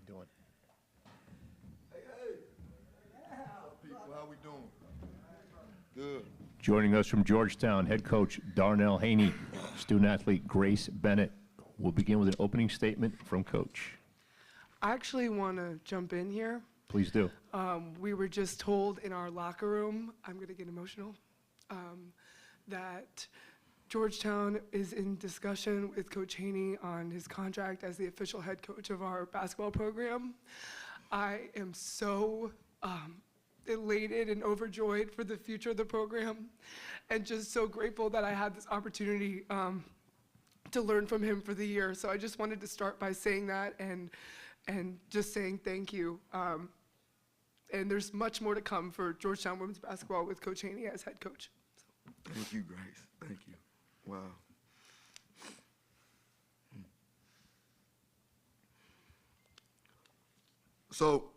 doing? Hey, what's up, people? How we doing? Good. Joining us from Georgetown, head coach Darnell Haney, student athlete Grace Bennett. We'll begin with an opening statement from Coach. I actually want to jump in here. Please do. We were just told in our locker room, I'm going to get emotional, that Georgetown is in discussion with Coach Haney on his contract as the official head coach of our basketball program. I am so elated and overjoyed for the future of the program, and just so grateful that I had this opportunity to learn from him for the year. So I just wanted to start by saying that and just saying thank you. And there's much more to come for Georgetown women's basketball with Coach Haney as head coach. So. Thank you, Grace. Thank you. Wow. So,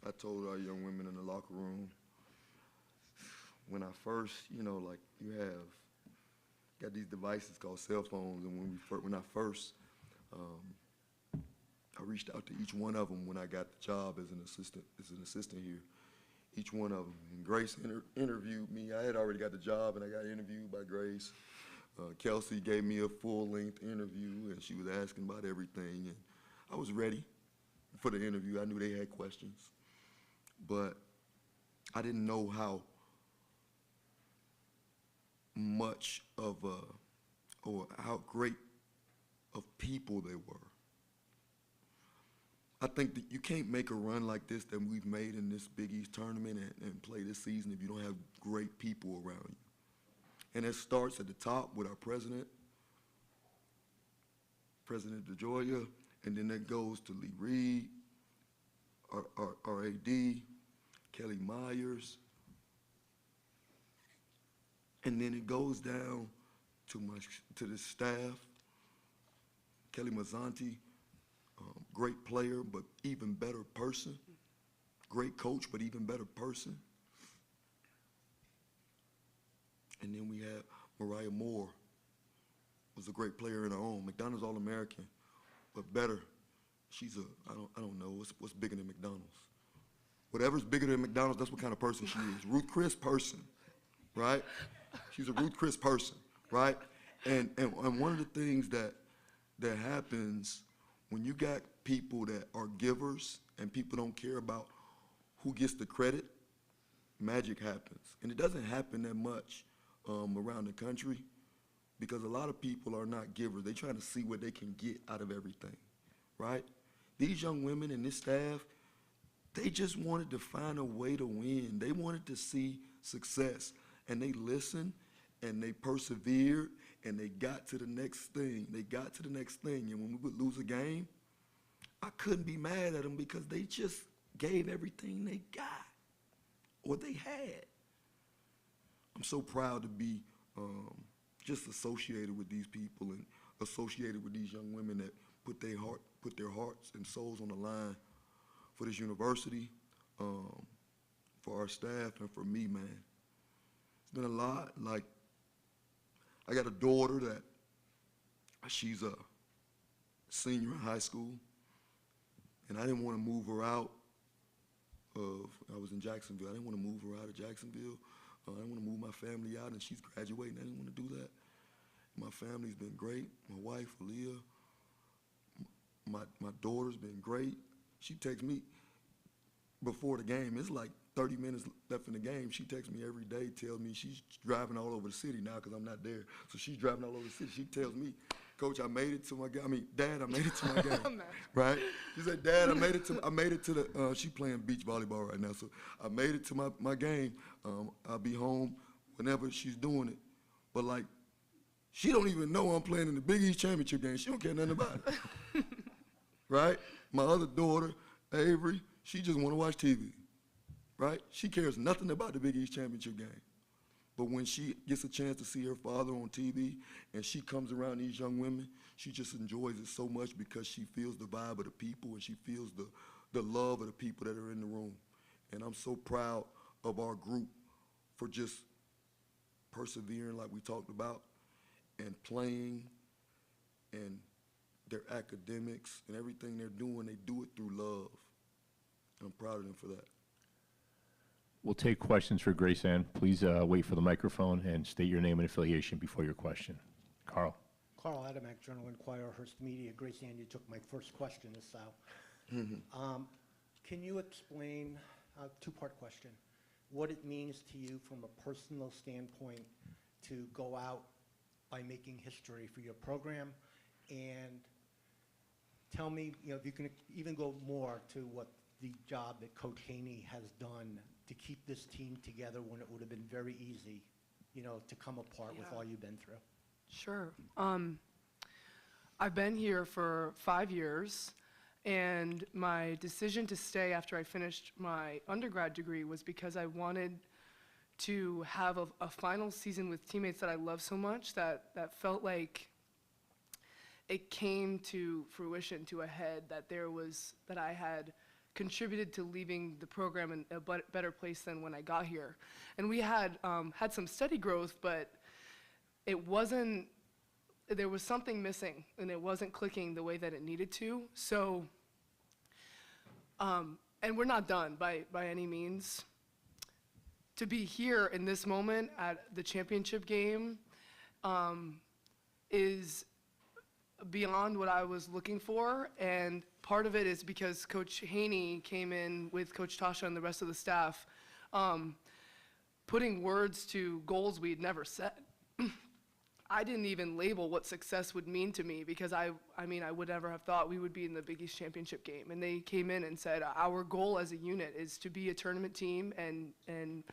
I told our young women in the locker room, when I first, like you have got these devices called cell phones, and when I first, I reached out to each one of them when I got the job as an assistant here. Each one of them. And Grace interviewed me. I had already got the job, and I got interviewed by Grace. Kelsey gave me a full-length interview, and she was asking about everything. And I was ready for the interview. I knew they had questions. But I didn't know how much of or how great of people they were. I think that you can't make a run like this that we've made in this Big East tournament and play this season if you don't have great people around you. And it starts at the top with our President DeGioia, and then that goes to Lee Reed, our AD, Kelly Myers, and then it goes down to the staff, Kelly Mazzanti, great player, but even better person. Great coach, but even better person. And then we have Mariah Moore, was a great player in her own. McDonald's All-American, but better. She's I don't know, what's bigger than McDonald's? Whatever's bigger than McDonald's, that's what kind of person she is. Ruth Chris person, right? She's a Ruth Chris person, right? And one of the things that happens when you got people that are givers and people don't care about who gets the credit, magic happens. And it doesn't happen that much around the country because a lot of people are not givers. They're trying to see what they can get out of everything, right? These young women and this staff, they just wanted to find a way to win. They wanted to see success, and they listened, and they persevered, and they got to the next thing. They got to the next thing, and when we would lose a game, I couldn't be mad at them because they just gave everything they got or they had. I'm so proud to be just associated with these people and associated with these young women that put their hearts and souls on the line for this university, for our staff, and for me, man. It's been a lot. Like, I got a daughter that she's a senior in high school, and I didn't want to move her out I was in Jacksonville. I didn't want to move her out of Jacksonville. I didn't want to move my family out, and she's graduating. I didn't want to do that. My family's been great. My wife, Aaliyah, my daughter's been great. She texts me before the game. It's like 30 minutes left in the game. She texts me every day, tells me she's driving all over the city now because I'm not there. So she's driving all over the city. She tells me, Coach, I made it to my game. I mean, Dad, I made it to my game. Right? She said, Dad, I made it to the, she's playing beach volleyball right now. So I made it to my game. I'll be home whenever she's doing it. But like, she don't even know I'm playing in the Big East championship game. She don't care nothing about it. Right? My other daughter, Avery, she just want to watch TV. Right? She cares nothing about the Big East championship game. But when she gets a chance to see her father on TV and she comes around these young women, she just enjoys it so much because she feels the vibe of the people and she feels the love of the people that are in the room. And I'm so proud of our group for just persevering like we talked about and playing and their academics and everything they're doing, they do it through love. I'm proud of them for that. We'll take questions for Grace Ann. Please wait for the microphone and state your name and affiliation before your question. Carl. Carl Adamek, Journal-Enquirer, Hearst Media. Grace Ann, you took my first question this out. Can you explain, two-part question, what it means to you from a personal standpoint to go out by making history for your program? And tell me, if you can even go more to what the job that Coach Haney has done to keep this team together when it would have been very easy, to come apart with all you've been through. Sure. I've been here for 5 years, and my decision to stay after I finished my undergrad degree was because I wanted to have a final season with teammates that I love so much that felt like it came to fruition, to a head, that I had contributed to leaving the program in a better place than when I got here. And we had had some steady growth, but there was something missing, and it wasn't clicking the way that it needed to. So, and we're not done by any means. To be here in this moment at the championship game is beyond what I was looking for, and part of it is because Coach Haney came in with Coach Tasha and the rest of the staff, putting words to goals we'd never set. I didn't even label what success would mean to me, because I would never have thought we would be in the Big East championship game. And they came in and said, our goal as a unit is to be a tournament team and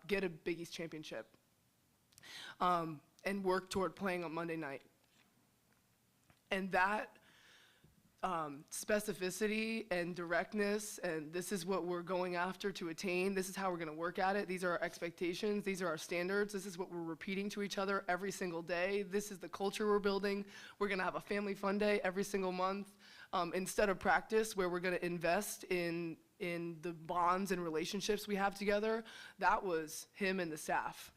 get a Big East championship, and work toward playing on Monday night. And that specificity and directness, and this is what we're going after to attain, this is how we're going to work at it, these are our expectations, these are our standards, this is what we're repeating to each other every single day, this is the culture we're building. We're going to have a family fun day every single month, instead of practice, where we're going to invest in the bonds and relationships we have together. That was him and the staff.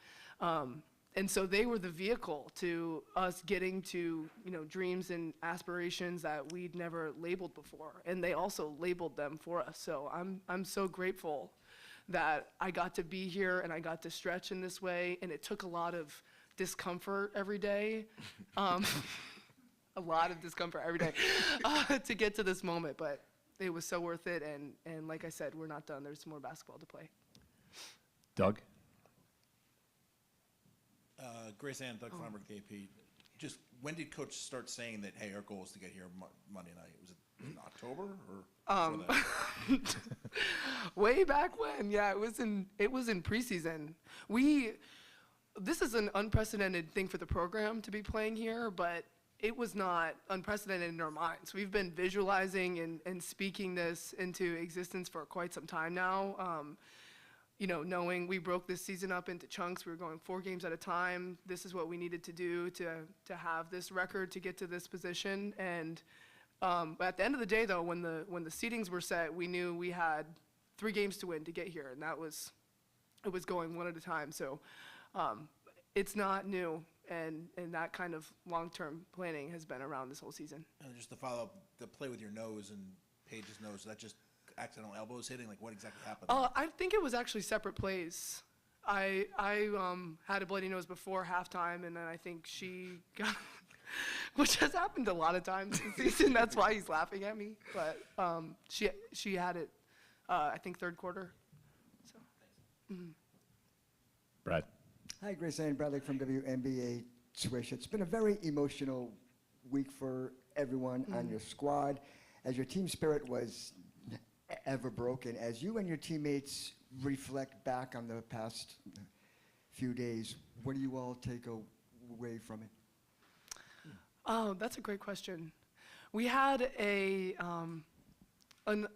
And so they were the vehicle to us getting to, dreams and aspirations that we'd never labeled before. And they also labeled them for us. So I'm so grateful that I got to be here and I got to stretch in this way. And it took a lot of discomfort every day, a lot of discomfort every day to get to this moment. But it was so worth it. And like I said, we're not done. There's more basketball to play. Doug? Grace Ann, Doug Feinberg, AP. Just when did Coach start saying that, hey, our goal is to get here Monday night? Was it in October or before that? Way back when, yeah, it was in preseason. This is an unprecedented thing for the program to be playing here, but it was not unprecedented in our minds. We've been visualizing and speaking this into existence for quite some time now. Knowing we broke this season up into chunks, we were going 4 games at a time. This is what we needed to do to have this record, to get to this position. And at the end of the day, though, when the seedings were set, we knew we had 3 games to win to get here, and it was going one at a time. So it's not new, and that kind of long-term planning has been around this whole season. And just to follow up, the play with your nose and Paige's nose, that just accidental elbows hitting? Like, what exactly happened? I think it was actually separate plays. I had a bloody nose before halftime, and then I think she got, which has happened a lot of times this season. That's why he's laughing at me. But she had it, I think, third quarter. So. Brad? Hi, Grace Ann Bradley from WNBA Swish. It's been a very emotional week for everyone on your squad, as your team spirit was ever broken. As you and your teammates reflect back on the past few days, what do you all take away from it? Oh, that's a great question. We had an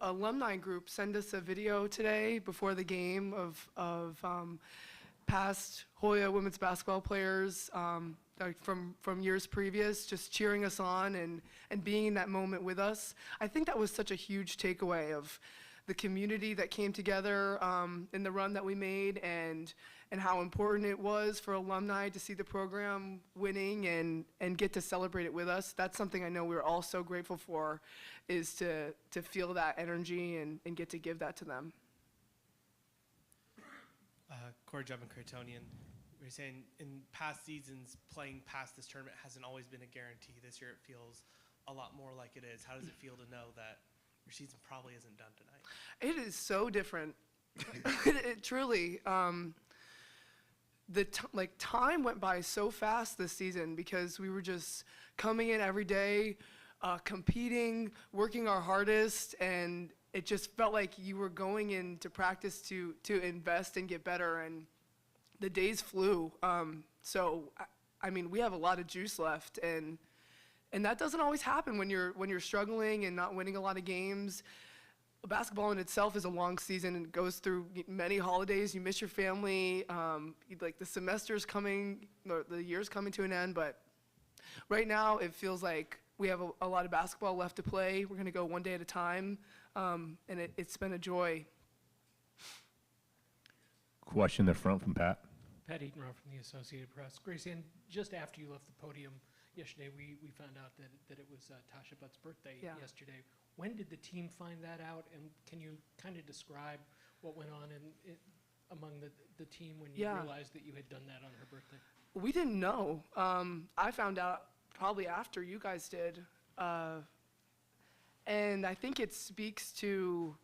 alumni group send us a video today before the game of past Hoya women's basketball players from years previous, just cheering us on and being in that moment with us. I think that was such a huge takeaway of the community that came together in the run that we made, and how important it was for alumni to see the program winning and get to celebrate it with us. That's something I know we're all so grateful for, is to feel that energy and get to give that to them. Corey Jubbin, Cretonian. We were saying in past seasons, playing past this tournament hasn't always been a guarantee. This year it feels a lot more like it is. How does it feel to know that your season probably isn't done tonight? It is so different. It truly, time went by so fast this season because we were just coming in every day, competing, working our hardest, and it just felt like you were going into practice to invest and get better, and the days flew. So I mean, we have a lot of juice left, and that doesn't always happen when you're struggling and not winning a lot of games. Basketball in itself is a long season and goes through many holidays. You miss your family, like the semester's coming, or the year's coming to an end, but right now it feels like we have a lot of basketball left to play. We're gonna go one day at a time, and it's been a joy. Question in the front from Pat. Pat Eatonrow from the Associated Press. Gracie, and just after you left the podium yesterday, we found out that it was Tasha Butt's birthday yesterday. When did the team find that out, and can you kind of describe what went on among the team when you realized that you had done that on her birthday? We didn't know. I found out probably after you guys did. And I think it speaks to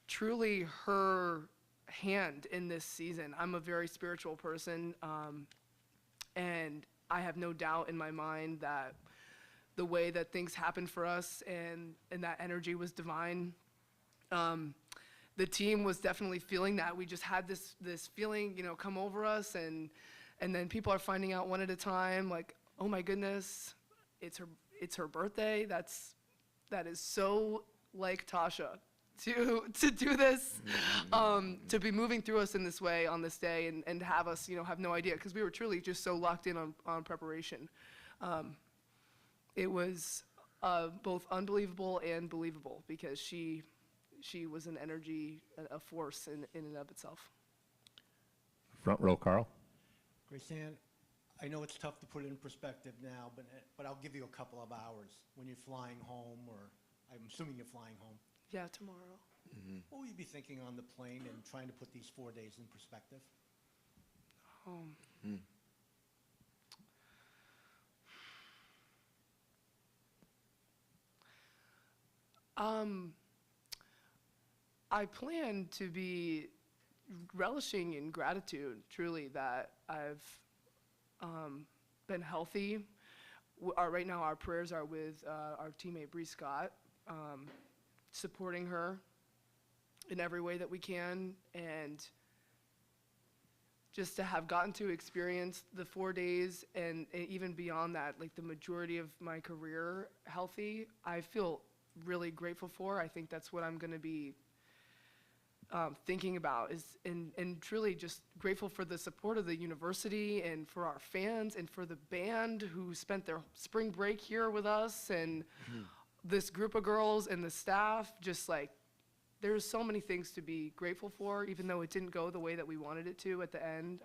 truly her hand in this season. I'm a very spiritual person, and I have no doubt in my mind that the way that things happened for us and that energy was divine. The team was definitely feeling that. We just had this feeling, come over us, and then people are finding out one at a time, like, oh my goodness, it's her birthday. That is so like Tasha to do this, to be moving through us in this way on this day, and have us, have no idea, because we were truly just so locked in on preparation. It was both unbelievable and believable, because she was an energy, a force in and of itself. Front row, Carl. Grace-Ann, I know it's tough to put it in perspective now, but I'll give you a couple of hours when you're flying home, or I'm assuming you're flying home. Yeah, tomorrow. What will you be thinking on the plane and trying to put these 4 days in perspective? I plan to be relishing in gratitude, truly, that I've been healthy. Right now, our prayers are with our teammate Bree Scott, supporting her in every way that we can, and just to have gotten to experience the 4 days and even beyond that, like the majority of my career healthy, I feel really grateful for. I think that's what I'm going to be thinking about, and truly just grateful for the support of the university and for our fans and for the band who spent their spring break here with us, and this group of girls and the staff. Just like, there's so many things to be grateful for, even though it didn't go the way that we wanted it to at the end.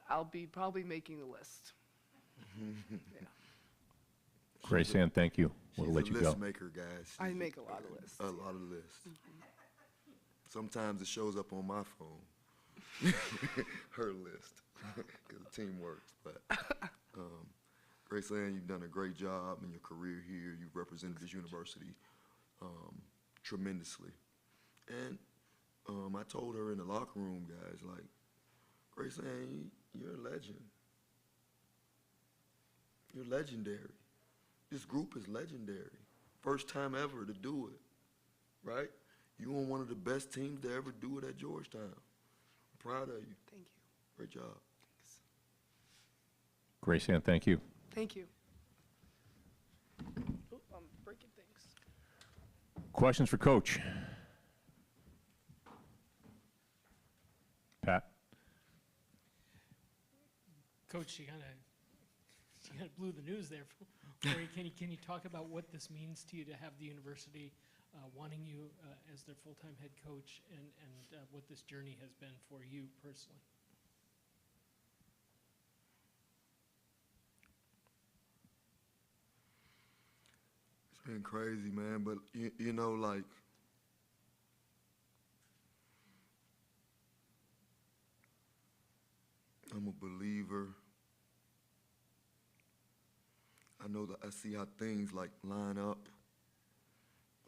I'll be probably making the list. Yeah. Grace-Ann, thank you. We'll She's let a you list go. maker, guys. I make a lot of lists. A lot of lists. Sometimes it shows up on my phone, her list, because the team works. But Grace-Ann, you've done a great job in your career here. You've represented this university tremendously. And I told her in the locker room, guys, like, Grace-Ann, you're a legend. You're legendary. This group is legendary. First time ever to do it, right? You're on one of the best teams to ever do it at Georgetown. I'm proud of you. Thank you. Great job. Grace-Ann, thank you. Thank you. Oh, I'm breaking things. Questions for Coach? Pat? Coach, you kind of blew the news there. Corey, can you talk about what this means to you to have the university wanting you as their full-time head coach and what this journey has been for you personally. It's been crazy, man, but you know, like, I'm a believer. I know that I see how things like line up.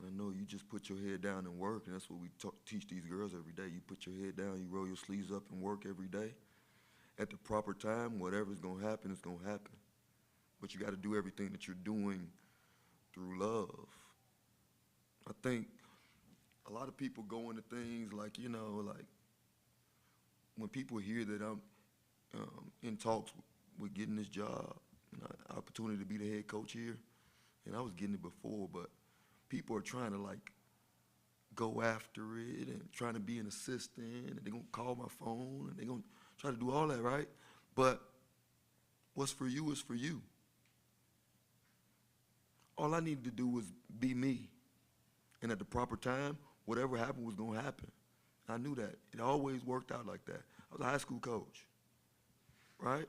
I know you just put your head down and work, and that's what we teach these girls every day. You put your head down, you roll your sleeves up and work every day. At the proper time, whatever's gonna happen is gonna happen. But you gotta do everything that you're doing through love. I think a lot of people go into things like, you know, like when people hear that I'm in talks with getting this job, and opportunity to be the head coach here, and I was getting it before, but people are trying to like go after it and trying to be an assistant, and they're gonna call my phone, and they're gonna try to do all that, right? But what's for you is for you. All I needed to do was be me. And at the proper time, whatever happened was gonna happen. I knew that. It always worked out like that. I was a high school coach, right?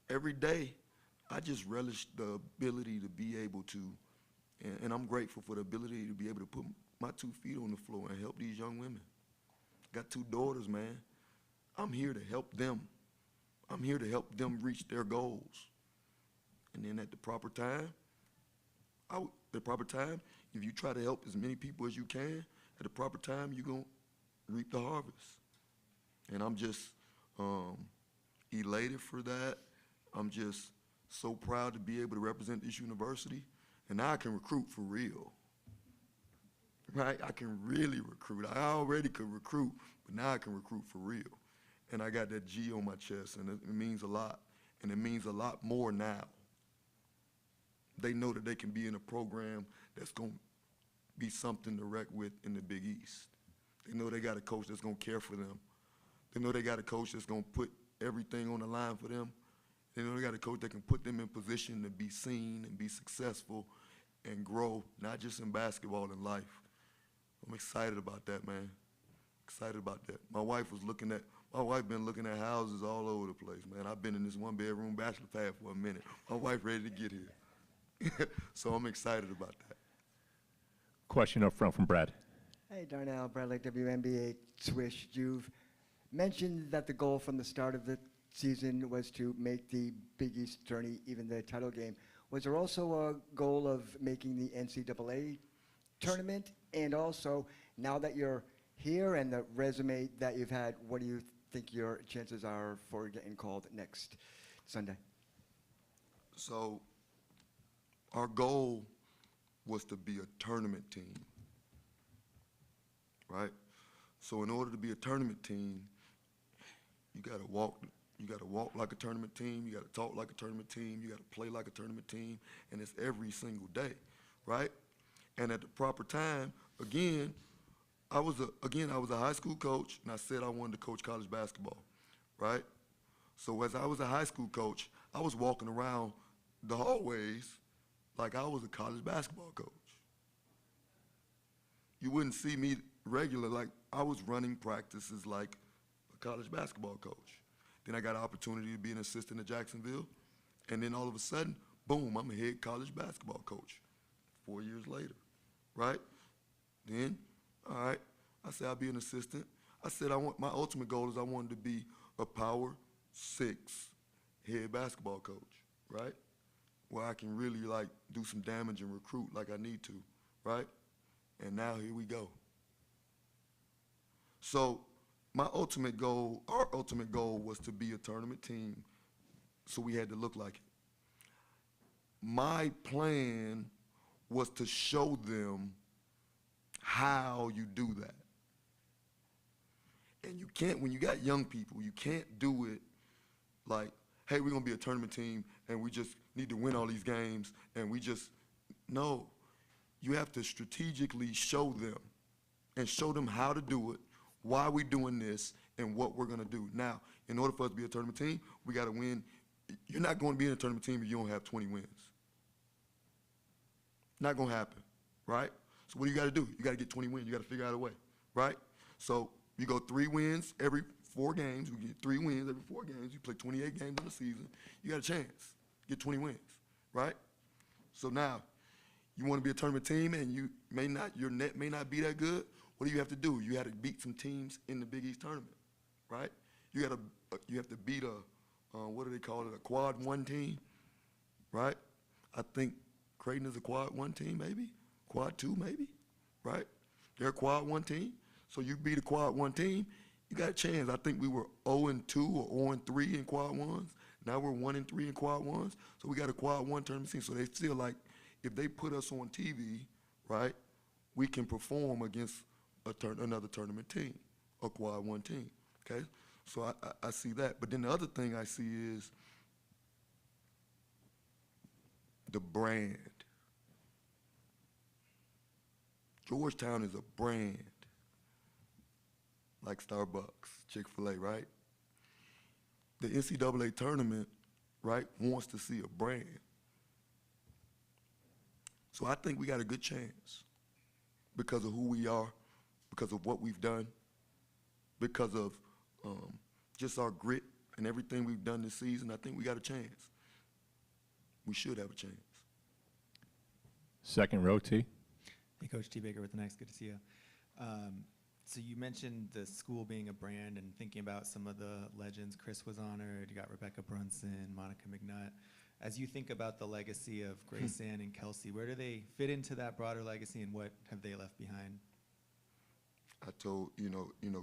Every day, I just relish the ability to be able to, and I'm grateful for the ability to be able to put my 2 feet on the floor and help these young women. Got 2 daughters, man. I'm here to help them. I'm here to help them reach their goals. And then at the proper time, if you try to help as many people as you can, at the proper time, you're going to reap the harvest. And I'm just elated for that. I'm just so proud to be able to represent this university. And now I can recruit for real. Right? I can really recruit. I already could recruit, but now I can recruit for real. And I got that G on my chest, and it means a lot. And it means a lot more now. They know that they can be in a program that's going to be something to wreck with in the Big East. They know they got a coach that's going to care for them. They know they got a coach that's going to put everything on the line for them. They know they got a coach that can put them in position to be seen and be successful and grow, not just in basketball, in life. I'm excited about that, man. Excited about that. My wife been looking at houses all over the place, man. I've been in this 1-bedroom bachelor pad for a minute. My wife ready to get here. So I'm excited about that. Question up front from Brad. Hey, Darnell, Bradley, WNBA Swish. You've mentioned that the goal from the start of the season was to make the Big East tourney, even the title game. Was there also a goal of making the NCAA tournament? And also, now that you're here and the resume that you've had, what do you think your chances are for getting called next Sunday? So our goal was to be a tournament team, right? So in order to be a tournament team, you gotta walk like a tournament team, you gotta talk like a tournament team, you gotta play like a tournament team, and it's every single day, right? And at the proper time, again, I was a high school coach, and I said I wanted to coach college basketball, right? So as I was a high school coach, I was walking around the hallways like I was a college basketball coach. You wouldn't see me regular, like I was running practices like a college basketball coach. Then I got an opportunity to be an assistant at Jacksonville, and then all of a sudden, boom, I'm a head college basketball coach 4 years later, right? Then, all right, I said I'll be an assistant. I said my ultimate goal is I wanted to be a power 6 head basketball coach, right? Where I can really like do some damage and recruit like I need to, right? And now here we go. So our ultimate goal was to be a tournament team, so we had to look like it. My plan was to show them how you do that. And you can't, when you got young people, you can't do it like, hey, we're gonna be a tournament team and we just need to win all these games and no. You have to strategically show them and show them how to do it, why we're doing this, and what we're gonna do. Now, in order for us to be a tournament team, we gotta win. You're not gonna be in a tournament team if you don't have 20 wins. Not gonna happen, right? So what do you gotta do? You gotta get 20 wins. You gotta figure out a way, right? So you go 3 wins every 4 games. We get 3 wins every 4 games. You play 28 games in the season. You got a chance. Get 20 wins, right? So now, you want to be a tournament team and your net may not be that good. What do you have to do? You have to beat some teams in the Big East tournament, right? You have to beat what do they call it? A quad 1 team, right? I think Creighton is a quad 1 team, maybe quad 2, maybe, right? They're a quad 1 team. So you beat a quad 1 team, you got a chance. I think we were 0-2 or 0-3 in quad 1s. Now we're 1-3 in quad 1s. So we got a quad 1 tournament team. So they feel like if they put us on TV, right, we can perform against another tournament team, a quad 1 team, okay? So I see that. But then the other thing I see is the brand. Georgetown is a brand, like Starbucks, Chick-fil-A, right? The NCAA tournament, right, wants to see a brand. So I think we got a good chance because of who we are, because of what we've done, because of just our grit and everything we've done this season. I think we got a chance. We should have a chance. Second row, T. Hey, Coach T. Baker with the Next. Good to see you. So you mentioned the school being a brand and thinking about some of the legends. Chris was honored. You got Rebecca Brunson, Monica McNutt. As you think about the legacy of Grace Ann and Kelsey, where do they fit into that broader legacy, and what have they left behind? I told,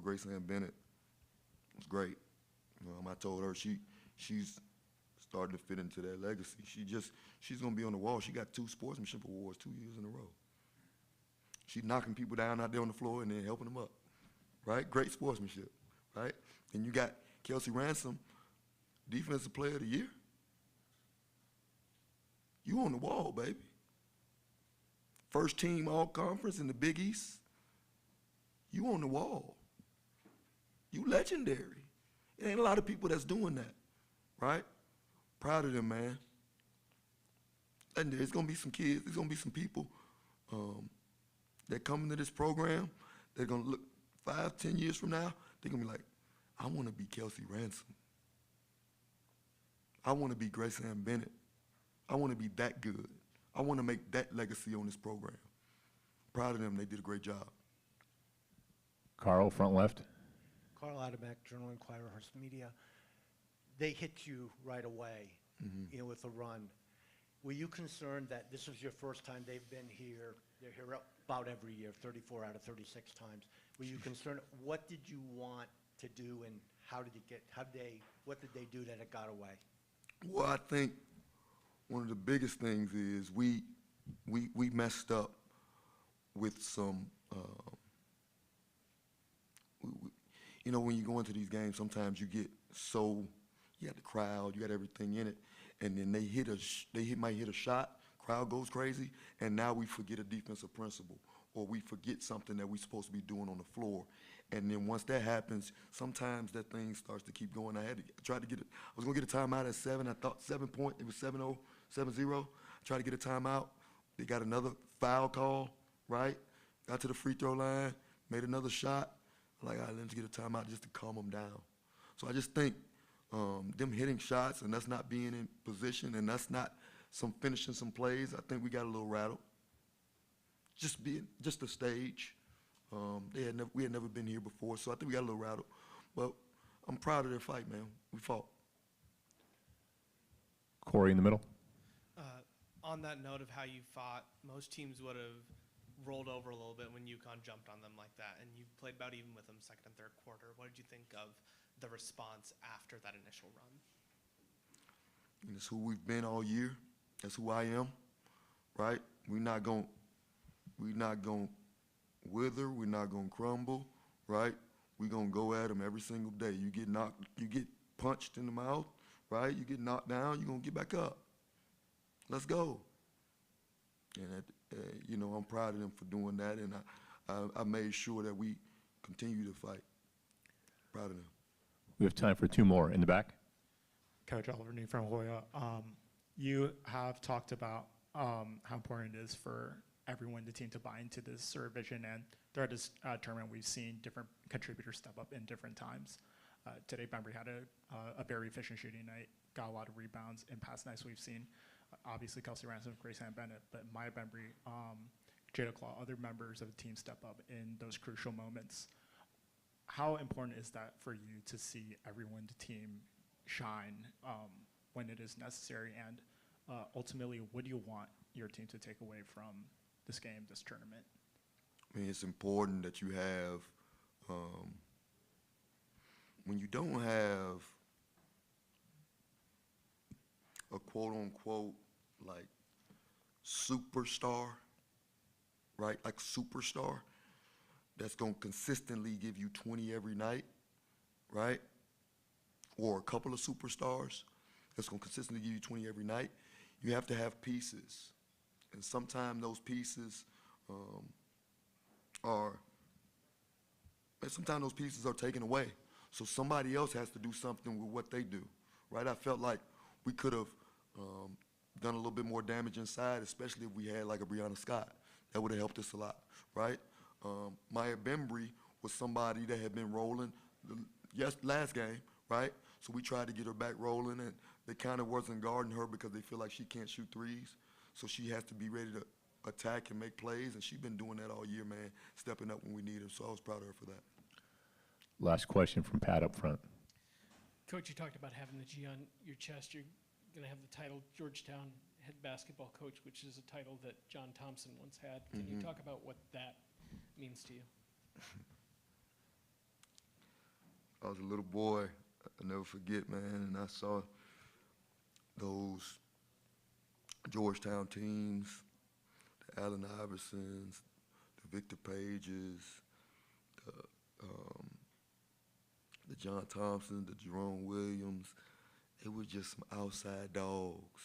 Grace Ann Bennett was great. I told her she's starting to fit into that legacy. She's going to be on the wall. She got 2 sportsmanship awards 2 years in a row. She's knocking people down out there on the floor and then helping them up, right? Great sportsmanship, right? And you got Kelsey Ransom, Defensive Player of the Year. You on the wall, baby. First team all-conference in the Big East. You on the wall. You legendary. It ain't a lot of people that's doing that, right? Proud of them, man. And there's going to be some kids, there's going to be some people that come into this program, they're going to look 5, 10 years from now, they're going to be like, I want to be Kelsey Ransom. I want to be Grace Ann Bennett. I want to be that good. I want to make that legacy on this program. Proud of them. They did a great job. Carl, front left. Carl Adamek, Journal-Inquirer, Hearst Media. They hit you right away, with a run. Were you concerned that this was your first time they've been here? They're here about every year, 34 out of 36 times. Were you concerned? What did you want to do, and what did they do that it got away? Well, I think one of the biggest things is we messed up with some, when you go into these games, sometimes you get you got the crowd, you got everything in it, and then they might hit a shot, crowd goes crazy, and now we forget a defensive principle, or we forget something that we're supposed to be doing on the floor. And then once that happens, sometimes that thing starts to keep going. I was going to get a timeout at 7. I thought 7 point, it was 7-0, 7-0. I tried to get a timeout. They got another foul call, right? Got to the free throw line, made another shot. I'm like, all right, let's get a timeout just to calm them down. So I just think them hitting shots and us not being in position and us not finishing some plays, I think we got a little rattled. Just the stage. We had never been here before, so I think we got a little rattled. But I'm proud of their fight, man. We fought. Corey in the middle. On that note of how you fought, most teams would have rolled over a little bit when UConn jumped on them like that, and you played about even with them second and third quarter. What did you think of the response after that initial run? And it's who we've been all year. That's who I am, right? We're not going to wither. We're not going to crumble, right? We're going to go at them every single day. You get punched in the mouth, right? You get knocked down, you're going to get back up. Let's go. And, I'm proud of them for doing that, and I made sure that we continue to fight. Proud of them. We have time for 2 more. In the back. Coach Oliver New from Hoya. You have talked about how important it is for everyone in the team to buy into this sort of vision. And throughout this tournament, we've seen different contributors step up in different times. Today, Bembry had a very efficient shooting night, got a lot of rebounds. In past nights, we've seen, obviously, Kelsey Ransom, Grace Ann Bennett, but Maya Bembry, Jada Claw, other members of the team step up in those crucial moments. How important is that for you to see everyone, the team, shine when it is necessary? And ultimately, what do you want your team to take away from this game, this tournament? I mean, it's important that you have, when you don't have a quote-unquote, like, superstar, right? Like superstar, that's going to consistently give you 20 every night, right? Or a couple of superstars that's going to consistently give you 20 every night. You have to have pieces. And sometimes those pieces sometimes those pieces are taken away. So somebody else has to do something with what they do, right? I felt like we could have done a little bit more damage inside, especially if we had like a Brianna Scott. That would have helped us a lot, right? Maya Bembry was somebody that had been rolling last game, right? So we tried to get her back rolling, and they kind of wasn't guarding her because they feel like she can't shoot threes. So she has to be ready to attack and make plays, and she's been doing that all year, man, stepping up when we need her. So I was proud of her for that. Last question from Pat up front. Coach, you talked about having the G on your chest. You're going to have the title Georgetown head basketball coach, which is a title that John Thompson once had. Can you talk about what that means to you? I was a little boy, I'll never forget, man, and I saw those Georgetown teams, the Allen Iversons, the Victor Pages, the John Thompson, the Jerome Williams. They were just some outside dogs.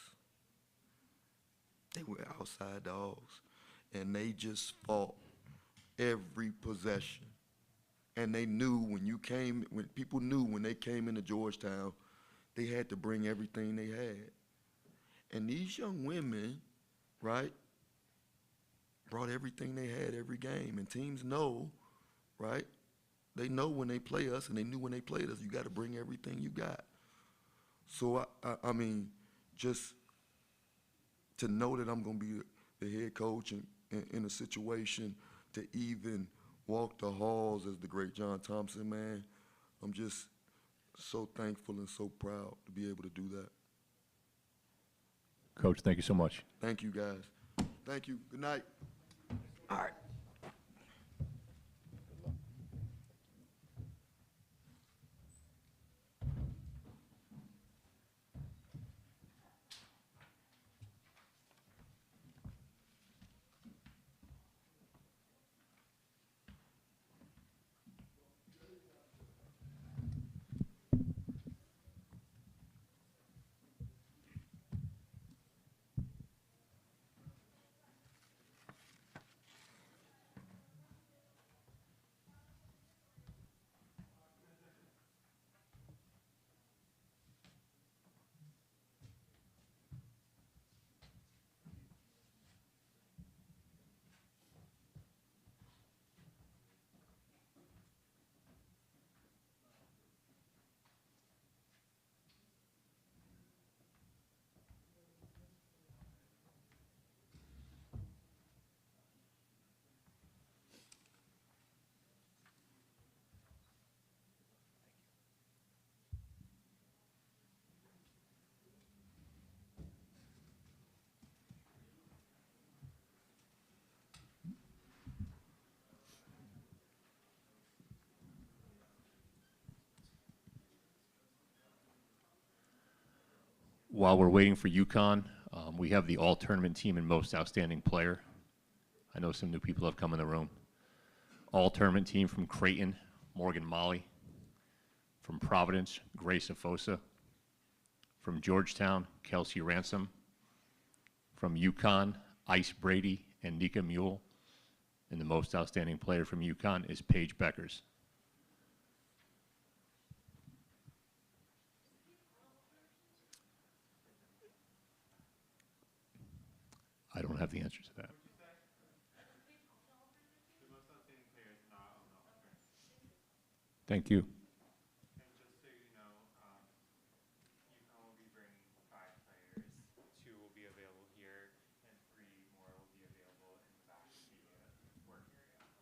They were outside dogs. And they just fought every possession. And they knew when people knew when they came into Georgetown, they had to bring everything they had. And these young women, right, brought everything they had every game. And teams know, right, they know when they play us, and they knew when they played us, you got to bring everything you got. So, I mean, just to know that I'm going to be the head coach in a situation to even walk the halls as the great John Thompson, man, I'm just so thankful and so proud to be able to do that. Coach, thank you so much. Thank you, guys. Thank you. Good night. All right. While we're waiting for UConn, we have the all-tournament team and most outstanding player. I know some new people have come in the room. All-tournament team from Creighton, Morgan Molly. From Providence, Grace Afosa. From Georgetown, Kelsey Ransom. From UConn, Ice Brady and Nika Mule. And the most outstanding player from UConn is Paige Beckers. don't have the answer to that. Thank you. And just so you know, UConn will be bringing 5 players. 2 will be available here, and 3 more will be available in the back media work area.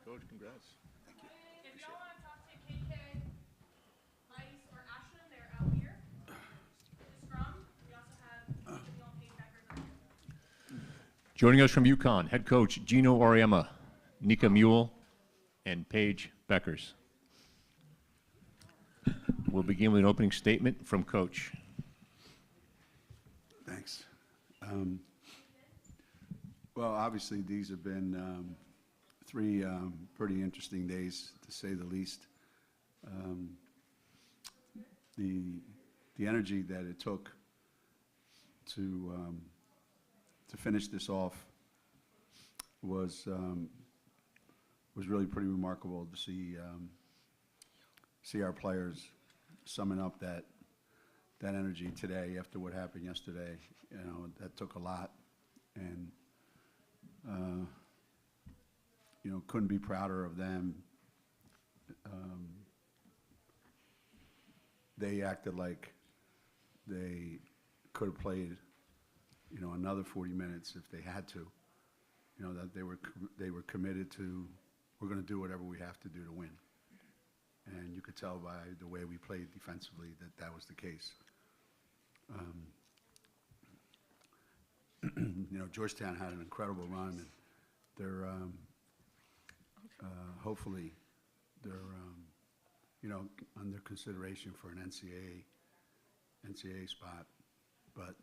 Coach, congrats. If y'all want to talk to KK, Ice, or Ashton, they're out here. The scrum, we also have Camille Payne Beckers out here. Joining us from UConn, head coach Gino Auriemma, Nika Mule, and Paige Beckers. We'll begin with an opening statement from Coach. Thanks. Well, obviously, these have been 3 pretty interesting days, to say the least. The energy that it took to finish this off was really pretty remarkable to see our players summing up that energy today after what happened yesterday. You know, that took a lot, and you know, couldn't be prouder of them. They acted like they could have played, you know, another 40 minutes if they had to. You know, that they were committed to, we're going to do whatever we have to do to win. And you could tell by the way we played defensively that that was the case. You know, Georgetown had an incredible run, and they're hopefully they're you know, under consideration for an NCAA spot. But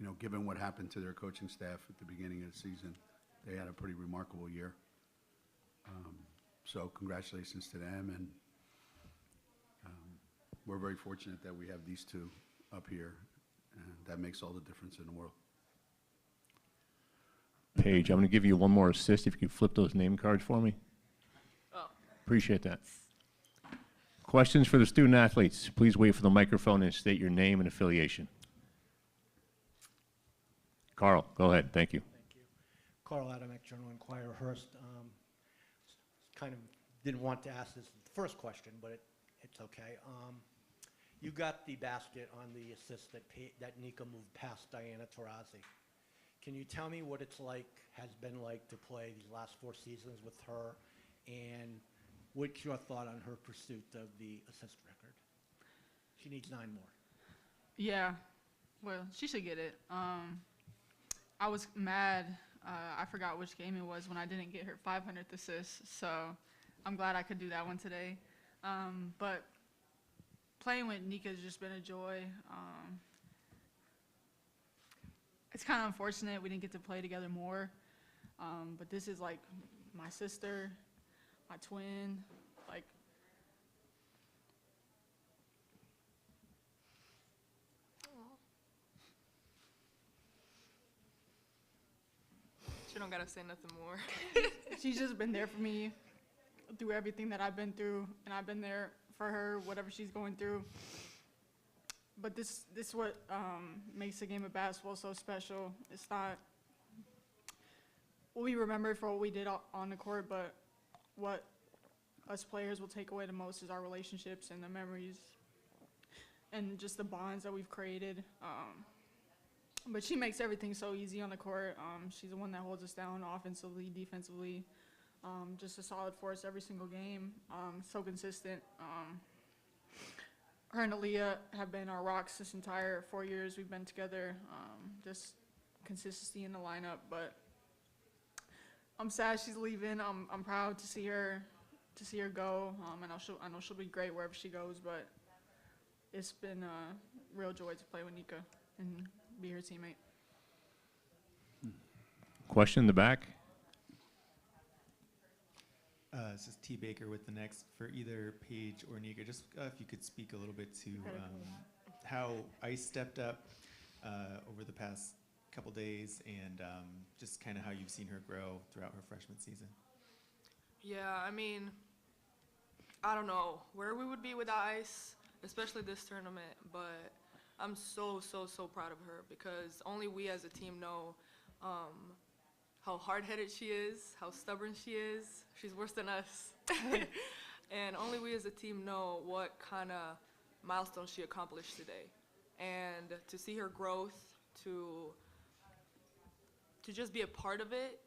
you know, given what happened to their coaching staff at the beginning of the season, they had a pretty remarkable year. So congratulations to them, and we're very fortunate that we have these two up here, and that makes all the difference in the world. Paige, I'm going to give you one more assist if you could flip those name cards for me. Oh. Appreciate that. Questions for the student athletes? Please wait for the microphone and state your name and affiliation. Carl, go ahead. Thank you. Thank you. Carl Adamek, Journal Enquirer, Hearst. Kind of didn't want to ask this first question, but it's okay. You got the basket on the assist that Nika moved past Diana Taurasi. Can you tell me what it's like, has been like to play these last 4 seasons with her, and what's your thought on her pursuit of the assist record? She needs 9 more. Yeah, well, she should get it. I was mad. I forgot which game it was when I didn't get her 500th assist, so I'm glad I could do that one today. But playing with Nika has just been a joy. It's kind of unfortunate we didn't get to play together more, but this is like my sister, my twin, like. She don't gotta say nothing more. She's just been there for me through everything that I've been through, and I've been there for her, whatever she's going through. But this is what makes the game of basketball so special. It's not what we remember for what we did on the court, but what us players will take away the most is our relationships and the memories and just the bonds that we've created. But she makes everything so easy on the court. She's the one that holds us down offensively, defensively. Just a solid force every single game. So consistent. Her and Aaliyah have been our rocks this entire 4 years we've been together. Just consistency in the lineup. But I'm sad she's leaving. I'm proud to see her go. And I know she'll be great wherever she goes. But it's been a real joy to play with Nika and be her teammate. Question in the back. This is T. Baker with the next for either Paige or Nika. Just if you could speak a little bit to how Ice stepped up over the past couple days, and just kind of how you've seen her grow throughout her freshman season. Yeah, I mean, I don't know where we would be without Ice, especially this tournament, but I'm so proud of her because only we as a team know how hard-headed she is, how stubborn she is. She's worse than us. And only we as a team know what kind of milestone she accomplished today. And to see her growth, to just be a part of it,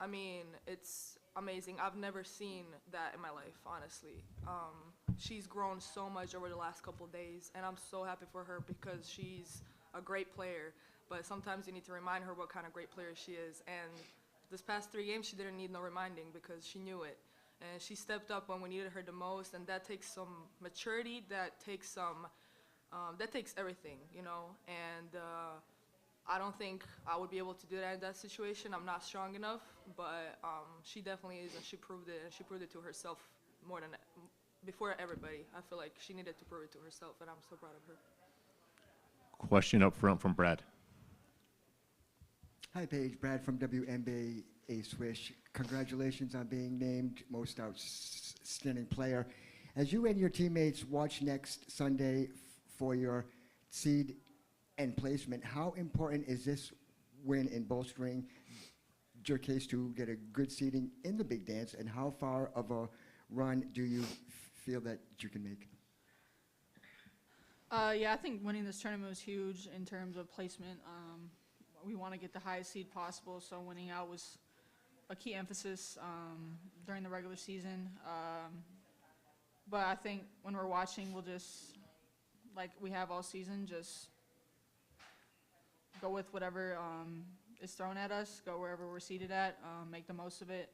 I mean, it's amazing. I've never seen that in my life, honestly. She's grown so much over the last couple of days, and I'm so happy for her because she's a great player. But sometimes you need to remind her what kind of great player she is. And this past 3 games, she didn't need no reminding because she knew it. And she stepped up when we needed her the most, and that takes some maturity, that takes everything, you know. And I don't think I would be able to do that in that situation. I'm not strong enough, but she definitely is, and she proved it, and she proved it to herself more than before everybody. I feel like she needed to prove it to herself, and I'm so proud of her. Question up front from Brad. Hi, Paige. Brad from WNBA Swish. Congratulations on being named Most Outstanding Player. As you and your teammates watch next Sunday for your seed and placement, how important is this win in bolstering your case to get a good seeding in the big dance, and how far of a run do you feel that you can make? Yeah, I think winning this tournament was huge in terms of placement. We want to get the highest seed possible, so winning out was a key emphasis during the regular season. But I think when we're watching, we'll just, like we have all season, just go with whatever is thrown at us, go wherever we're seated at, make the most of it,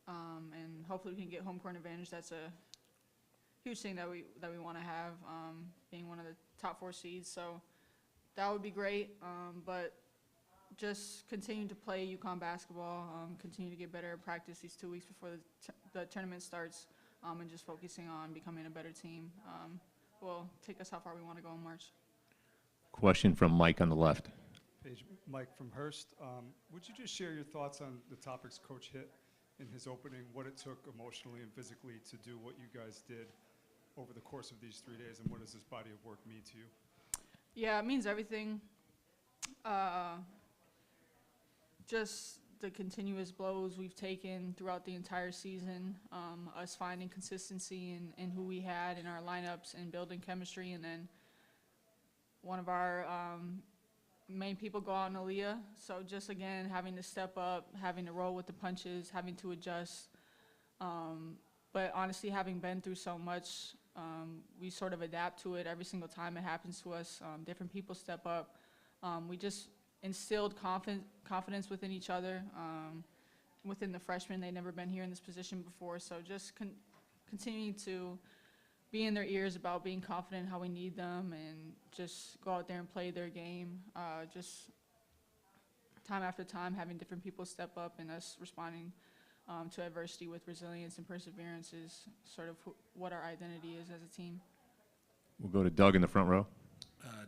and hopefully we can get home court advantage. That's a huge thing that we want to have, being one of the top 4 seeds. So that would be great, but just continue to play UConn basketball, continue to get better at practice these 2 weeks before the tournament starts, and just focusing on becoming a better team will take us how far we want to go in March. Question from Mike on the left. Paige, Mike from Hearst. Would you just share your thoughts on the topics Coach hit in his opening, what it took emotionally and physically to do what you guys did over the course of these 3 days, and what does this body of work mean to you? Yeah, it means everything. Just the continuous blows we've taken throughout the entire season, us finding consistency in who we had in our lineups and building chemistry, and then one of our main people go out in Aaliyah. So just, again, having to step up, having to roll with the punches, having to adjust. But honestly, having been through so much, we sort of adapt to it every single time it happens to us. Different people step up. We just instilled confidence within each other, within the freshmen. They'd never been here in this position before. So just continuing to be in their ears about being confident in how we need them, and just go out there and play their game. Just time after time, having different people step up and us responding to adversity with resilience and perseverance is sort of what our identity is as a team. We'll go to Doug in the front row.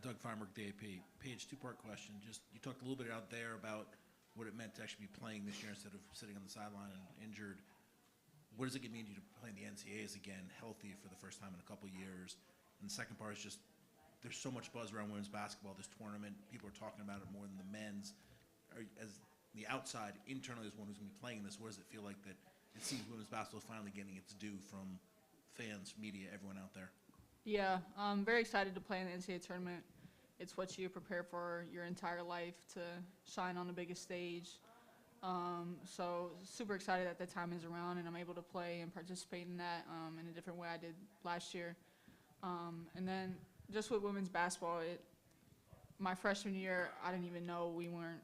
Doug Farmer, DAP. Paige, 2-part question. Just, you talked a little bit out there about what it meant to actually be playing this year instead of sitting on the sideline and injured. What does it mean to you to play in the NCAAs again, healthy for the first time in a couple years? And the second part is just, there's so much buzz around women's basketball, this tournament. People are talking about it more than the men's. As the outside, internally, as one who's going to be playing this, what does it feel like that it seems women's basketball is finally getting its due from fans, media, everyone out there? Yeah, I'm very excited to play in the NCAA tournament. It's what you prepare for your entire life, to shine on the biggest stage. So super excited that the time is around and I'm able to play and participate in that in a different way I did last year. And then just with women's basketball, my freshman year, I didn't even know we weren't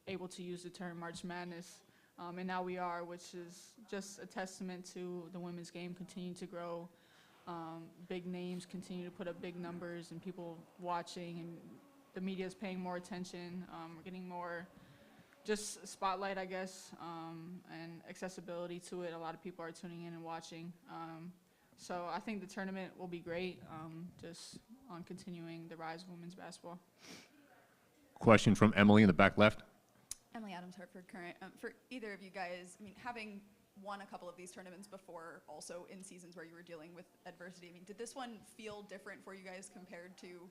able to use the term March Madness. And now we are, which is just a testament to the women's game continuing to grow. Big names continue to put up big numbers, and people watching, and the media is paying more attention. We're getting more just spotlight, I guess, and accessibility to it. A lot of people are tuning in and watching. So I think the tournament will be great, just on continuing the rise of women's basketball. Question from Emily in the back left. Emily Adams, Hartford Current. For either of you guys, I mean, having won a couple of these tournaments before, also in seasons where you were dealing with adversity, I mean, did this one feel different for you guys compared to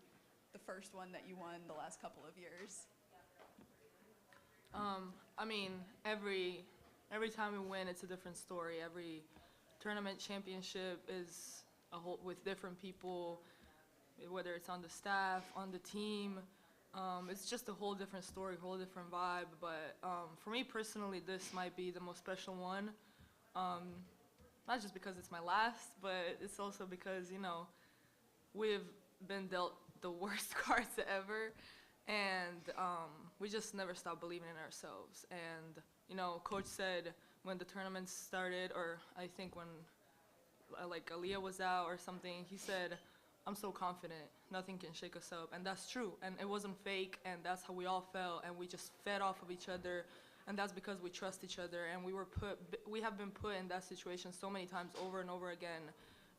the first one that you won the last couple of years? I mean, every time we win, it's a different story. Every tournament championship is a whole with different people, whether it's on the staff, on the team. It's just a whole different story, whole different vibe. But for me personally, this might be the most special one. Not just because it's my last, but it's also because, you know, we've been dealt the worst cards ever. And we just never stopped believing in ourselves. And, you know, Coach said when the tournament started, or I think when, like, Aaliyah was out or something, he said, "I'm so confident, nothing can shake us up." And that's true. And it wasn't fake, and that's how we all felt. And we just fed off of each other. And that's because we trust each other. And we have been put in that situation so many times over and over again.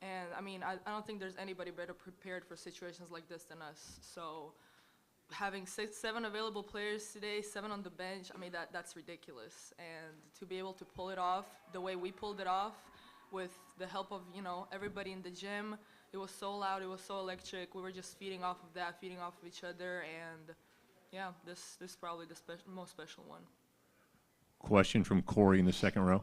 And, I mean, I don't think there's anybody better prepared for situations like this than us. So having seven available players today, 7 on the bench, I mean, that's ridiculous. And to be able to pull it off the way we pulled it off with the help of, everybody in the gym, it was so loud, it was so electric. We were just feeding off of that, feeding off of each other, and yeah, this is probably the most special one. Question from Corey in the second row.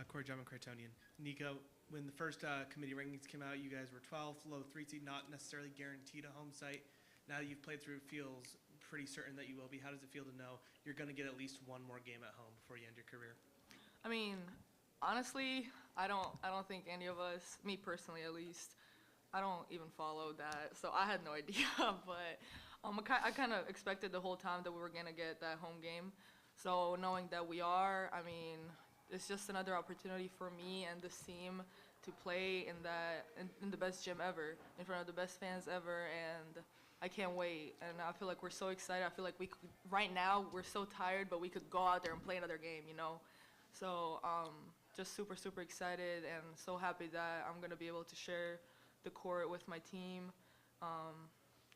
Corey Drummond, Crichtonian. Nico, when the first committee rankings came out, you guys were 12th, low 3 seed, not necessarily guaranteed a home site. Now that you've played through, it feels pretty certain that you will be. How does it feel to know you're going to get at least one more game at home before you end your career? I mean, honestly, I don't think any of us, me personally at least, I don't even follow that, so I had no idea. But I kind of expected the whole time that we were going to get that home game. So knowing that we are, I mean, it's just another opportunity for me and this team to play in the best gym ever, in front of the best fans ever, and I can't wait. And I feel like we're so excited. I feel like right now, we're so tired, but we could go out there and play another game, So just super, super excited and so happy that I'm going to be able to share the court with my team,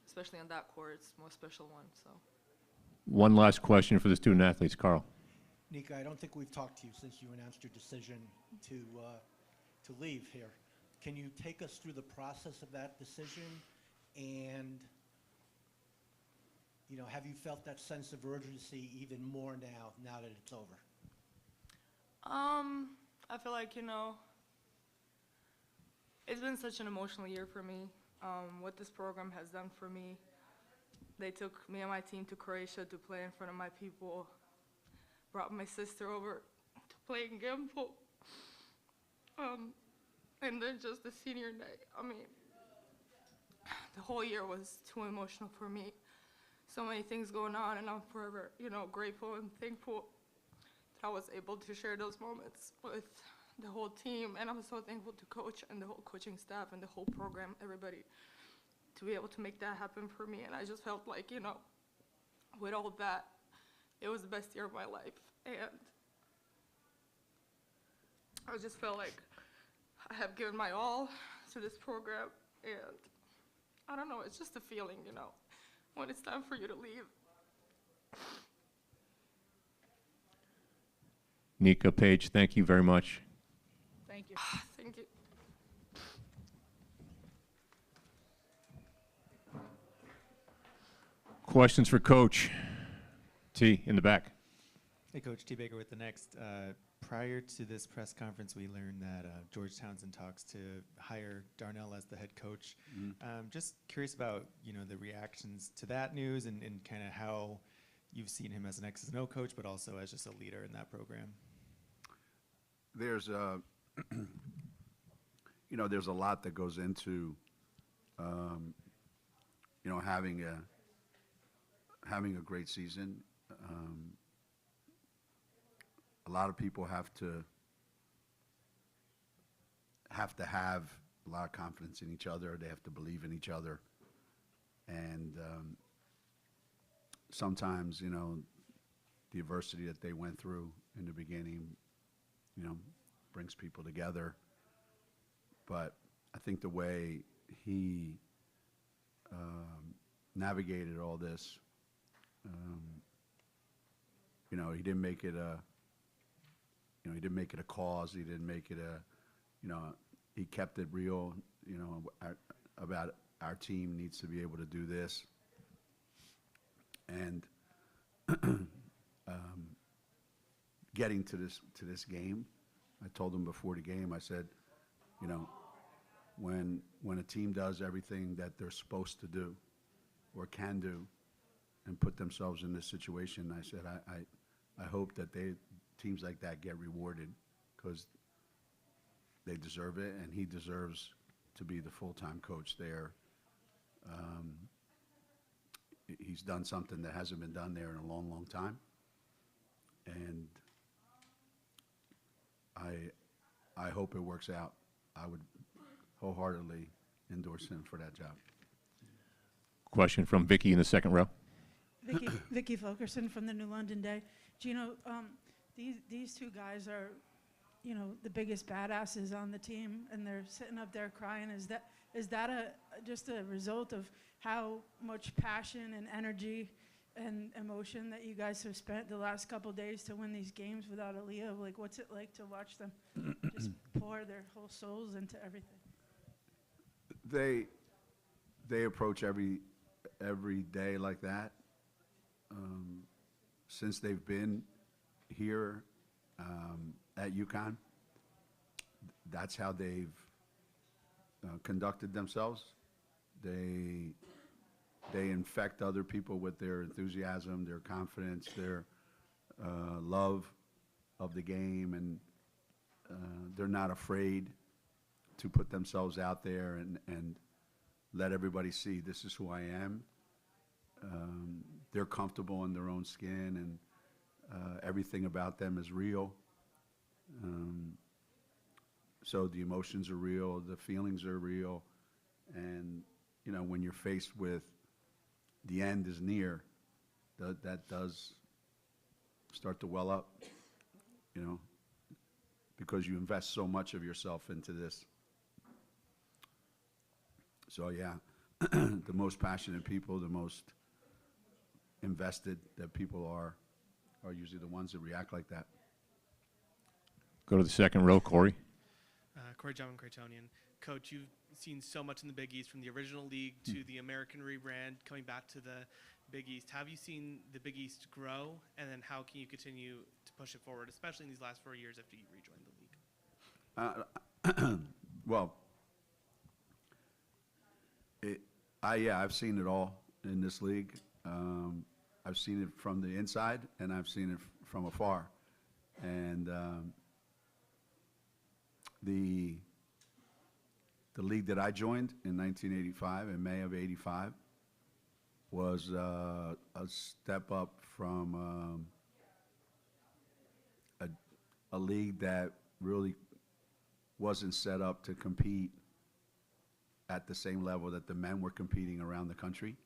especially on that court. It's the most special one, so. One last question for the student athletes, Carl. Nika, I don't think we've talked to you since you announced your decision to leave here. Can you take us through the process of that decision? And, have you felt that sense of urgency even more now that it's over? I feel like, it's been such an emotional year for me. What this program has done for me. They took me and my team to Croatia to play in front of my people. Brought my sister over to play in Gimpo. And then just the senior night. I mean, the whole year was too emotional for me. So many things going on, and I'm forever, grateful and thankful that I was able to share those moments with the whole team. And I'm so thankful to coach and the whole coaching staff and the whole program, everybody, to be able to make that happen for me. And I just felt like, with all of that, it was the best year of my life. And I just felt like I have given my all to this program. And I don't know, it's just a feeling, when it's time for you to leave. Nika, Paige, thank you very much. Thank you. Thank you. Questions for Coach T in the back. Hey, Coach T. Baker with the Next. Prior to this press conference, we learned that Georgetown's in talks to hire Darnell as the head coach. Just curious about the reactions to that news and kind of how you've seen him as an X's and O coach, but also as just a leader in that program. There's there's a lot that goes into having a great season. A lot of people have to have a lot of confidence in each other. They have to believe in each other. And sometimes, the adversity that they went through in the beginning, brings people together. But I think the way he navigated all this, he didn't make it a he didn't make it a cause. He didn't make it he kept it real, about our team needs to be able to do this. And getting to this game, I told him before the game, I said, when a team does everything that they're supposed to do or can do and put themselves in this situation, I said, I hope that teams like that get rewarded because they deserve it, and he deserves to be the full-time coach there. He's done something that hasn't been done there in a long, long time, and I hope it works out. I would wholeheartedly endorse him for that job. Question from Vicky in the second row. Vicky Fulkerson from the New London Day. Gino, these two guys are you know, the biggest badasses on the team, and they're sitting up there crying. Is that just a result of how much passion and energy and emotion that you guys have spent the last couple days to win these games without Aaliyah? Like, what's it like to watch them just pour their whole souls into everything? They approach every day like that. Since they've been here at UConn, that's how they've conducted themselves. They infect other people with their enthusiasm, their confidence, their love of the game, and they're not afraid to put themselves out there and let everybody see this is who I am. They're comfortable in their own skin, and everything about them is real. So the emotions are real, the feelings are real, and you know, when you're faced with the end is near, that does start to well up, you know, because you invest so much of yourself into this. So yeah, the most passionate people, the most invested that people are usually the ones that react like that. Go to the second row, Corey. Corey John Cretonian. Coach, you've seen so much in the Big East, from the original league to the American rebrand, coming back to the Big East. Have you seen the Big East grow, and then how can you continue to push it forward, especially in these last 4 years after you rejoined the league? Well, yeah, I've seen it all in this league. I've seen it from the inside, and I've seen it from afar. And the league that I joined in 1985, in May of '85, was a step up from a league that really wasn't set up to compete at the same level that the men were competing around the country.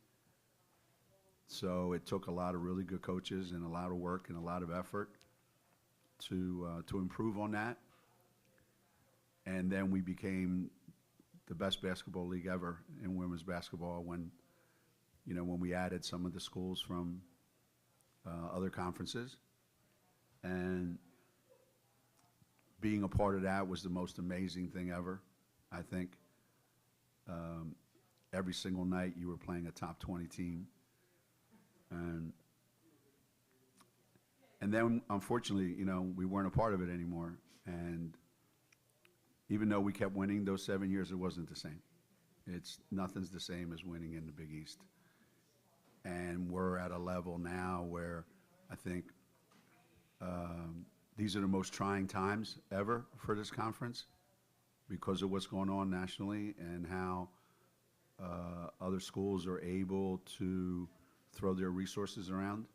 So it took a lot of really good coaches and a lot of work and a lot of effort to improve on that. And then we became the best basketball league ever in women's basketball when we added some of the schools from other conferences. And being a part of that was the most amazing thing ever, I think. Every single night you were playing a top 20 team. And then, unfortunately, we weren't a part of it anymore. And even though we kept winning those 7 years, it wasn't the same. Nothing's the same as winning in the Big East. And we're at a level now where I think these are the most trying times ever for this conference because of what's going on nationally and how other schools are able to throw their resources around.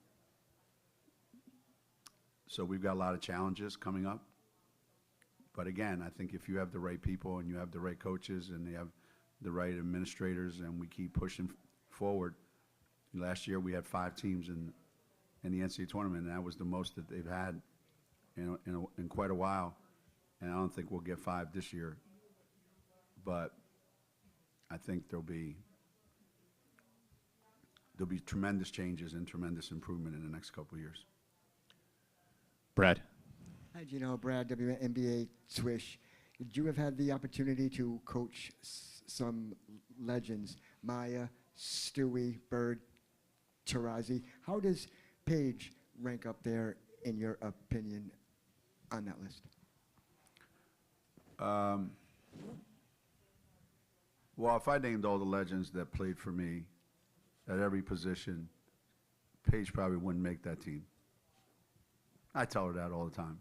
So we've got a lot of challenges coming up. But again, I think if you have the right people and you have the right coaches and they have the right administrators and we keep pushing forward. Last year we had 5 teams in the NCAA tournament, and that was the most that they've had in quite a while. And I don't think we'll get 5 this year. But I think there'll be tremendous changes and tremendous improvement in the next couple of years. Brad. Hi, Gino. Brad, WNBA Swish. You have had the opportunity to coach some legends, Maya, Stewie, Bird, Taurasi. How does Paige rank up there, in your opinion, on that list? Well, if I named all the legends that played for me at every position, Paige probably wouldn't make that team. I tell her that all the time.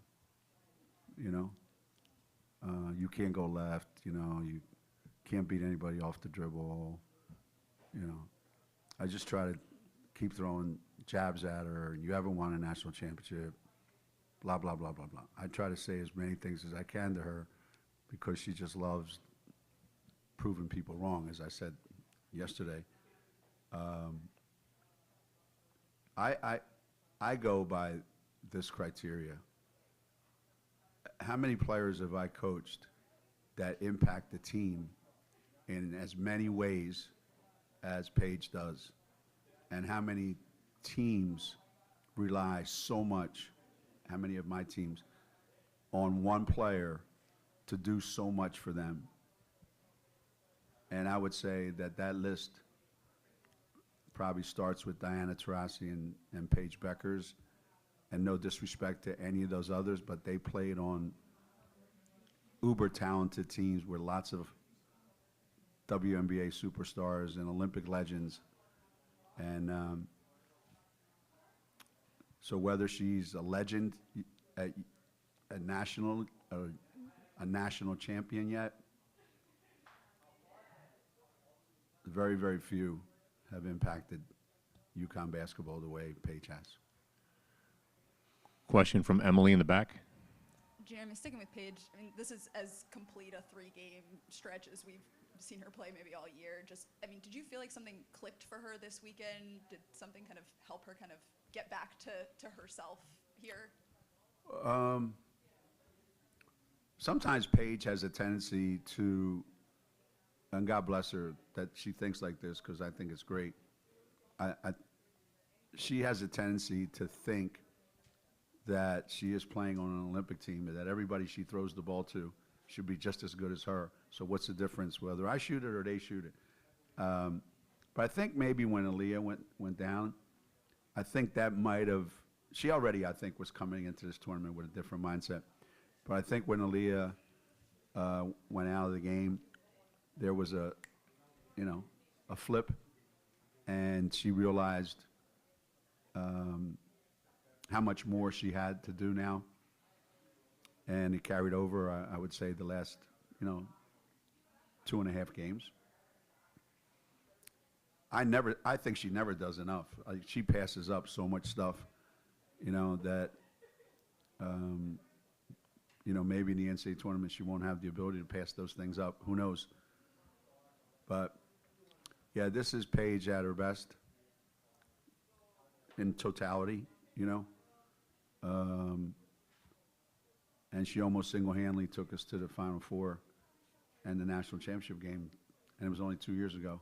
You can't go left, you can't beat anybody off the dribble, I just try to keep throwing jabs at her, and you haven't won a national championship, blah, blah, blah, blah, blah. I try to say as many things as I can to her because she just loves proving people wrong, as I said yesterday. I go by this criteria. how many players have I coached that impact the team in as many ways as Paige does? And how many teams rely so much, how many of my teams, on one player to do so much for them? And I would say that that list probably starts with Diana Taurasi and Paige Beckers. And no disrespect to any of those others, but they played on uber talented teams with lots of WNBA superstars and Olympic legends. And so whether she's a legend, a national champion yet, very, very few have impacted UConn basketball the way Paige has. Question from Emily in the back. Jeremy, sticking with Paige, I mean, this is as complete a 3-game stretch as we've seen her play maybe all year. Just, I mean, did you feel like something clicked for her this weekend? Did something kind of help her kind of get back to herself here? Sometimes Paige has a tendency to, and God bless her that she thinks like this because I think it's great. She has a tendency to think that she is playing on an Olympic team, that everybody she throws the ball to should be just as good as her. So what's the difference whether I shoot it or they shoot it? But I think maybe when Aaliyah went down, I think that might have, she already, I think, was coming into this tournament with a different mindset. But I think when Aaliyah went out of the game, there was a flip, and she realized how much more she had to do now. And it carried over, I would say, the last, 2.5 games. I think she never does enough. She passes up so much stuff, that, maybe in the NCAA tournament she won't have the ability to pass those things up. Who knows? But, yeah, this is Paige at her best in totality, and she almost single-handedly took us to the Final Four and the national championship game, and it was only 2 years ago.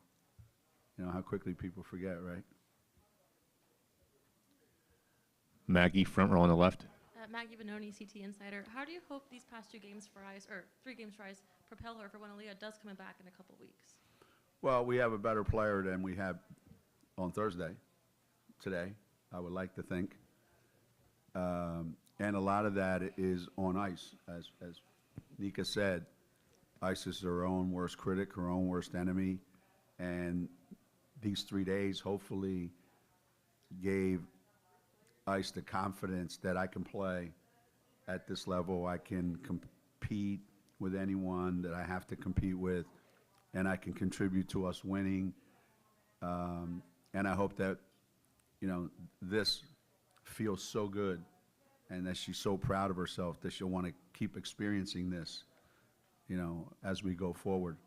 How quickly people forget, right? Maggie, front row on the left. Maggie Bononi, CT Insider. How do you hope these past 2 games for Ice, or 3 games for Ice, propel her for when Aaliyah does come back in a couple weeks? Well, we have a better player than we had on Thursday, today, I would like to think. And a lot of that is on Ice. As Nika said, Ice is her own worst critic, her own worst enemy. And these 3 days hopefully gave Ice the confidence that I can play at this level. I can compete with anyone that I have to compete with, and I can contribute to us winning. And I hope that, this feels so good and that she's so proud of herself that she'll want to keep experiencing this, as we go forward.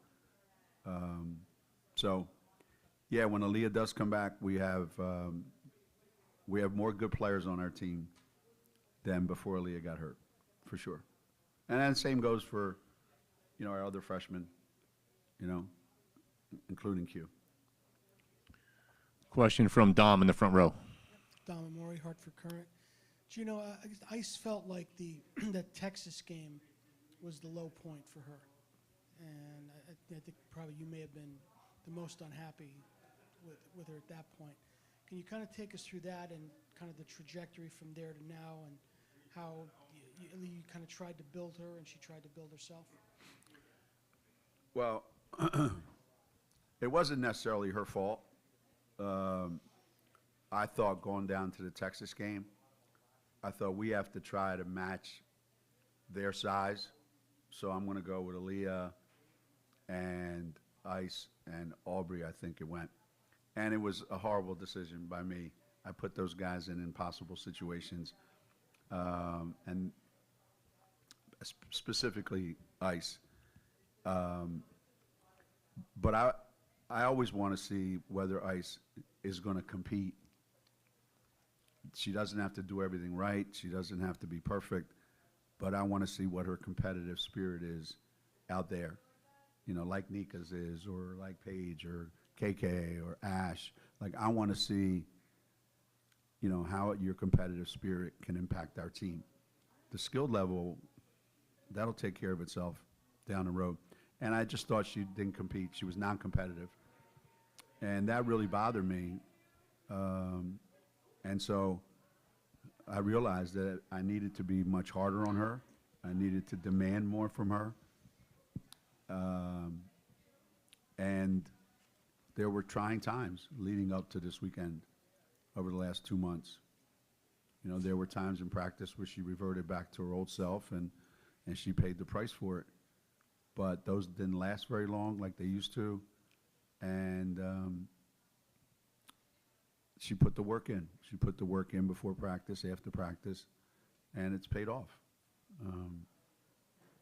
So, yeah, when Aaliyah does come back, we have more good players on our team than before Aaliyah got hurt, for sure. And then the same goes for, our other freshmen, including Q. Question from Dom in the front row. Dom Amori, Hartford Current. Gino, I guess Ice felt like that Texas game was the low point for her. And I think probably you may have been the most unhappy with her at that point. Can you kind of take us through that and kind of the trajectory from there to now, and how you kind of tried to build her and she tried to build herself? Well, it wasn't necessarily her fault. I thought going down to the Texas game, I thought we have to try to match their size. So I'm going to go with Aaliyah and Ice and Aubrey, I think it went. And it was a horrible decision by me. I put those guys in impossible situations. And specifically Ice. But I always want to see whether Ice is going to compete. She doesn't have to do everything right. She doesn't have to be perfect. but I want to see what her competitive spirit is out there, you know, like Nika's is, or like Paige, or KK, or Ash. Like, I want to see, you know, how your competitive spirit can impact our team. The skill level, that'll take care of itself down the road. And I just thought she didn't compete. She was non-competitive. And that really bothered me. And so I realized that I needed to be much harder on her. I needed to demand more from her. And there were trying times leading up to this weekend over the last 2 months. You know, there were times in practice where she reverted back to her old self, and she paid the price for it. But those didn't last very long like they used to. And she put the work in. She put the work in before practice, after practice, and it's paid off.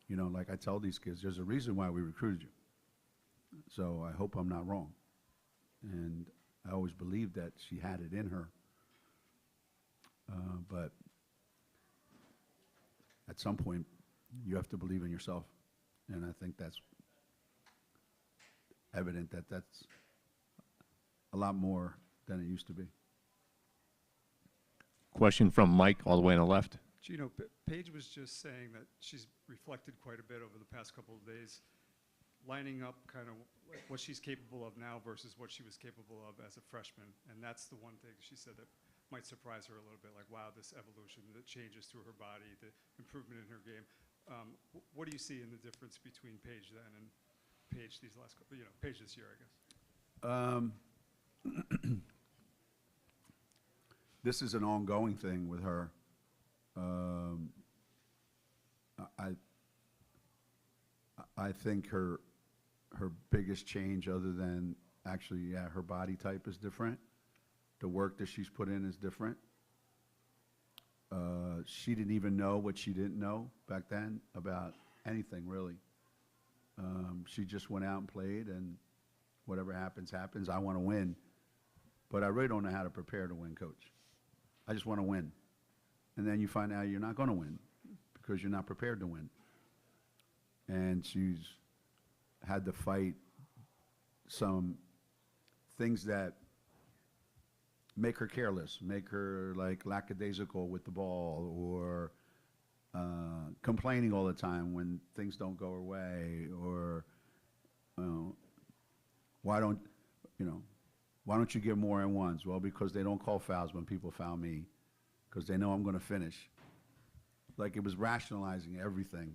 You know, like I tell these kids, there's a reason why we recruited you. So I hope I'm not wrong. And I always believed that she had it in her. But at some point, you have to believe in yourself. And I think that's evident that that's a lot more than it used to be. Question from Mike, all the way on the left. Gino, Paige was just saying that she's reflected quite a bit over the past couple of days, lining up kind of what she's capable of now versus what she was capable of as a freshman. And that's the one thing she said that might surprise her a little bit, like, wow, this evolution, the changes to her body, the improvement in her game. What do you see in the difference between Paige then and Paige these last couple, you know, Paige this year, I guess? This is an ongoing thing with her. I think her biggest change, other than actually, yeah, her body type is different. The work that she's put in is different. She didn't even know what she didn't know back then about anything, really. She just went out and played, and whatever happens, happens. I want to win. But I really don't know how to prepare to win, Coach. I just want to win. And then you find out you're not going to win because you're not prepared to win. And she's had to fight some things that make her careless, make her like lackadaisical with the ball, or complaining all the time when things don't go her way, or why don't you get more and ones? Well, because they don't call fouls when people foul me, because they know I'm going to finish. Like, it was rationalizing everything.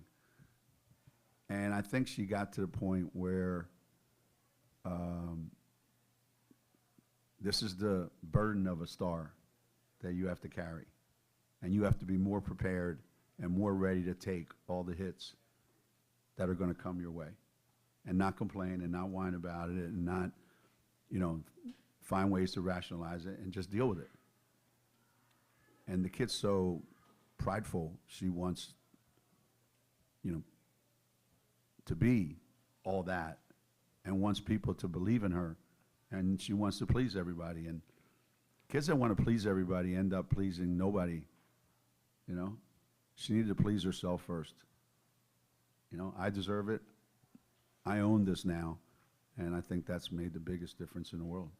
And I think she got to the point where this is the burden of a star that you have to carry. And you have to be more prepared and more ready to take all the hits that are going to come your way. And not complain and not whine about it and not, find ways to rationalize it and just deal with it. And the kid's so prideful, she wants, to be all that and wants people to believe in her, and she wants to please everybody. And kids that want to please everybody end up pleasing nobody, She needed to please herself first. I deserve it. I own this now, and I think that's made the biggest difference in the world.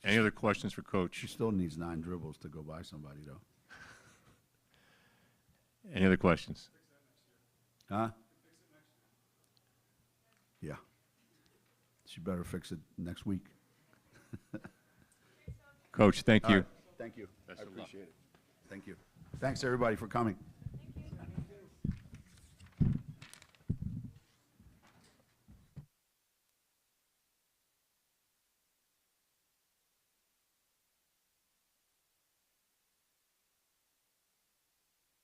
Any other questions for Coach? She still needs 9 dribbles to go by somebody, though. Any other questions? Huh? Yeah. She better fix it next week. Coach, thank you. All right. Thank you. I appreciate it. Thank you. Thanks, everybody, for coming.